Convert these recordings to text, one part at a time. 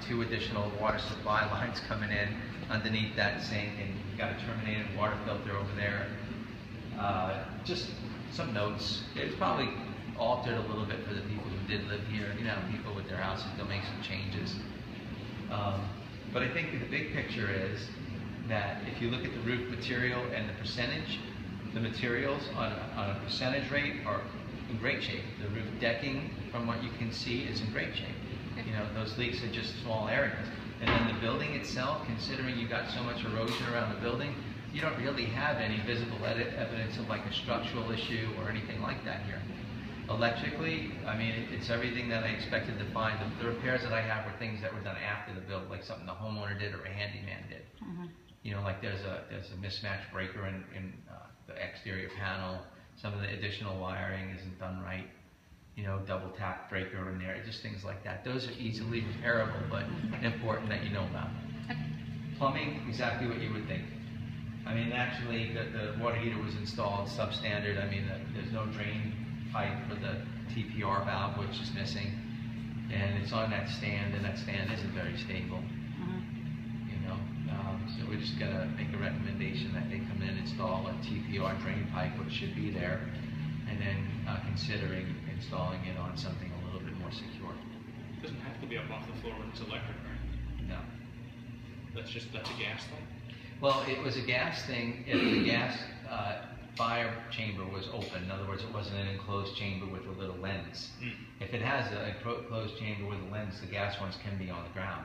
2 additional water supply lines coming in underneath that sink, and you've got a terminated water filter over there. Just some notes. It's probably altered a little bit for the people who did live here. You know, people with their houses, they'll make some changes. But I think the big picture is that if you look at the roof material and the percentage, the materials on a percentage rate are in great shape. The roof decking, from what you can see, is in great shape. You know, those leaks are just small areas. And then the building itself, considering you got so much erosion around the building, you don't really have any visible evidence of like a structural issue or anything like that here. Electrically, I mean, it's everything that I expected to find. The repairs that I have were things that were done after the build, like something the homeowner did or a handyman did. You know, like there's a mismatched breaker in the exterior panel. Some of the additional wiring isn't done right. You know, double tap breaker in there, just things like that. Those are easily repairable, but important that you know about. Plumbing, exactly what you would think. I mean, actually, the water heater was installed substandard. I mean, there's no drain pipe for the TPR valve, which is missing, and it's on that stand, and that stand isn't very stable. You know, so we're just gonna make a recommendation that they come in and install a TPR drain pipe, which should be there, and then considering installing it on something a little bit more secure. It doesn't have to be up off the floor when it's electric, right? No. That's a gas thing? Well, it was a gas thing if the gas fire chamber was open. In other words, it wasn't an enclosed chamber with a little lens. If it has a closed chamber with a lens, the gas ones can be on the ground.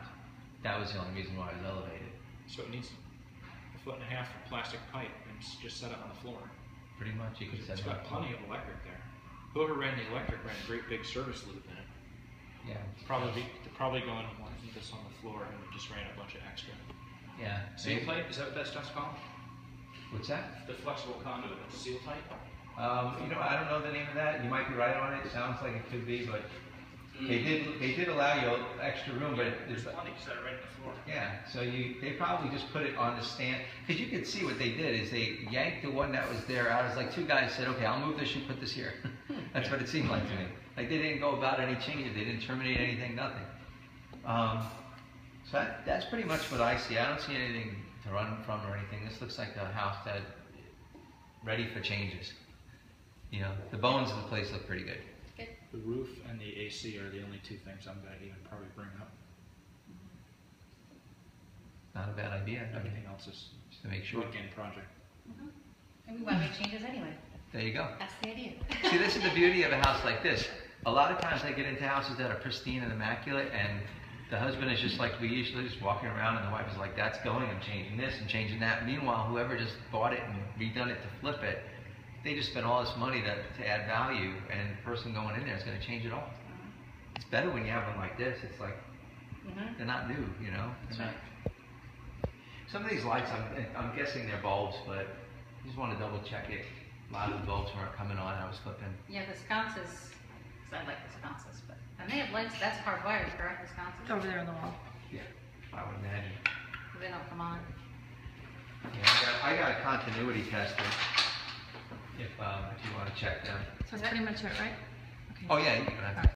That was the only reason why it was elevated. So it needs 1.5 feet of plastic pipe and it's just set up on the floor. Pretty much, you could set it up. It's got plenty of electric there. Whoever ran the electric ran a great big service loop in it. Yeah. They're probably going to want this on the floor and just ran a bunch of extra. Yeah. Seal tight? Is that what that stuff's called? What's that? The flexible conduit. Seal tight? You know, I don't know the name of that. You might be right on it. It sounds like it could be, but they did allow you extra room, but there's plenty set right on the floor. Yeah, so they probably just put it on the stand, because you could see what they did is they yanked the one that was there out. It was like 2 guys said, okay, I'll move this, you put this here. That's what it seemed like to me. Like they didn't go about any changes, they didn't terminate anything, nothing. So that's pretty much what I see. I don't see anything to run from or anything. This looks like a house that's ready for changes. You know, the bones of the place look pretty good. The roof and the AC are the only 2 things I'm going to even probably bring up. Not a bad idea. Everything else is just to make sure. Weekend project. And we want to make changes anyway. There you go. That's the idea. See, this is the beauty of a house like this. A lot of times I get into houses that are pristine and immaculate, and the husband is just like we usually, just walking around, and the wife is like, that's going, I'm changing this, I'm changing that. Meanwhile, whoever just bought it and redone it to flip it, they just spent all this money to add value, and the person going in there is going to change it all. It's better when you have one like this. It's like, they're not new, you know? That's right. Some of these lights, I'm guessing they're bulbs, but I just want to double check it. A lot of the bulbs weren't coming on. I was flipping. Yeah, the sconces, because I like the sconces, but and they have lights, that's hardwired, correct, the sconces? Over there on the wall. Yeah, I would imagine. They don't come on. Yeah, I got a continuity tester if you want to check them. So that's pretty much it, right? Okay. Oh yeah, you can have